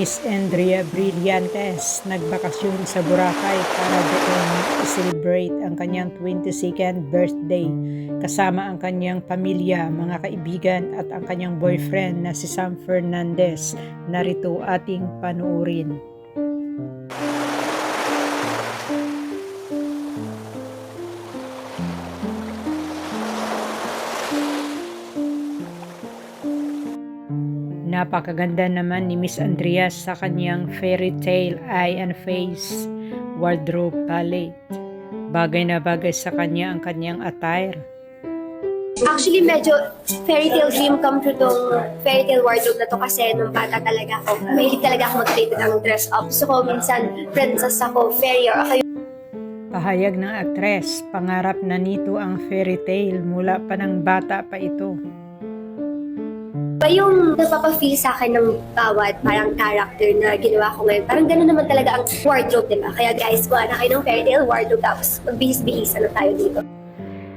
Miss Andrea Brillantes nagbakasyon sa Boracay para doon i-celebrate ang kanyang 22nd birthday kasama ang kanyang pamilya, mga kaibigan at ang kanyang boyfriend na si Sam Fernandez. Narito ating panuorin. Napakaganda naman ni Miss Andrea sa kanyang fairy tale eye and face wardrobe palette. Bagay na bagay sa kanya ang kanyang attire. Actually, medyo fairy tale dream come true tong fairy tale wardrobe na to kasi nung bata talaga ako. Mahilig talaga ako mag-create ng dress up. So ko minsan princess ako, fairy or ako. Pahayag ng aktres, pangarap na nito ang fairy tale mula pa ng bata pa ito. Yung napapa-feel sa akin ng bawat parang character na ginawa ko ngayon, parang gano'n naman talaga ang wardrobe, diba? Kaya guys, kuha na kayo ng fairy tale wardrobe tapos magbihis-bihis na tayo dito.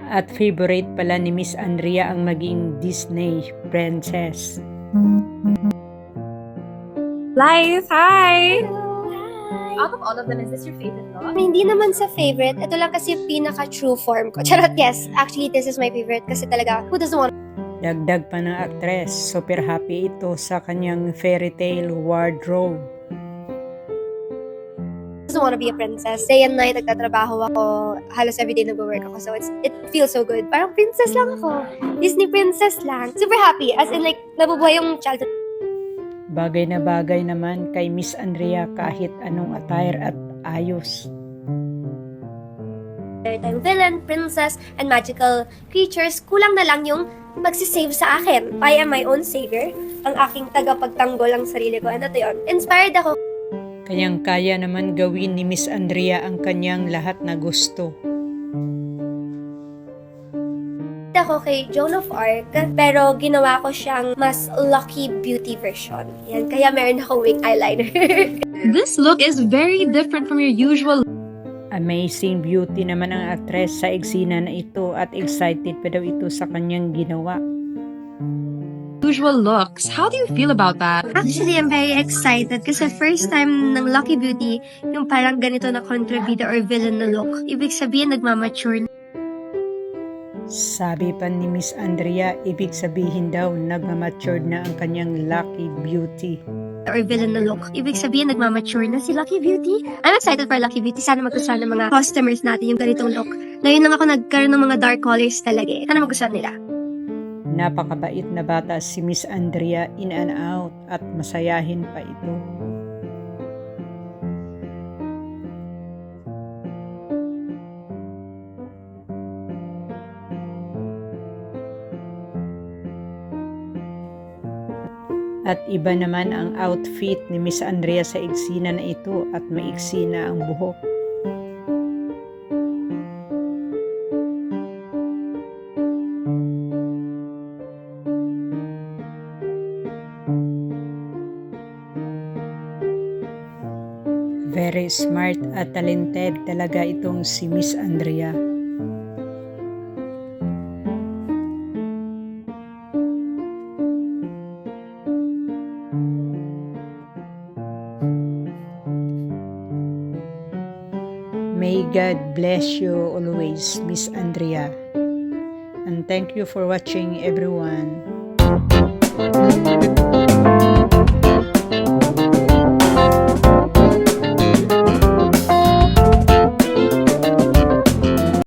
At favorite pala ni Miss Andrea ang maging Disney princess. Life, hi! Out of all of them, is this your favorite look? Hindi naman sa favorite. Ito lang kasi pinaka-true form ko. Charot, yes. Actually, this is my favorite kasi talaga, who doesn't want. Dagdag pa ng aktres, super happy ito sa kanyang fairy tale wardrobe. Doesn't want to be a princess. Day and night, nagtatrabaho ako. Halos everyday nag-work ako. So it feels so good. Parang princess lang ako. Disney princess lang. Super happy. As in like, nabubuhay yung childhood. Bagay na bagay naman kay Miss Andrea kahit anong attire at ayos. Time villain, princess, and magical creatures. Kulang na lang yung magsisave sa akin. I am my own savior. Ang aking tagapagtanggol ang sarili ko. And ito yun. Inspired ako. Kayang-kaya naman gawin ni Miss Andrea ang kanyang lahat na gusto. Ako kay Joan of Arc, pero ginawa ko siyang mas Lucky Beauty version. Yan, kaya meron akong wing eyeliner. This look is very different from your usual Amazing beauty naman ang aktres sa eksena na ito at excited pa daw ito sa kanyang ginawa. looks. How do you feel about that? Actually, I'm very excited kasi first time ng Lucky Beauty, yung parang ganito na kontrabida or villain na look. Ibig sabihin, nagmamature. Sabi pa ni Miss Andrea, ibig sabihin daw nagmamature na ang kanyang Lucky Beauty. Or villain na look. Ibig sabihin, nagmamature na si Lucky Beauty. I'm excited for Lucky Beauty. Sana magustuhan ng mga customers natin yung ganitong look. Ngayon lang ako nagkaroon ng mga dark colors talaga. Sana magustuhan nila. Napakabait na bata si Miss Andrea, in and out at masayahin pa ito. At iba naman ang outfit ni Miss Andrea sa eksena na ito at maiksi na ang buhok. Very smart at talented talaga itong si Miss Andrea. May God bless you always, Miss Andrea. And thank you for watching, everyone.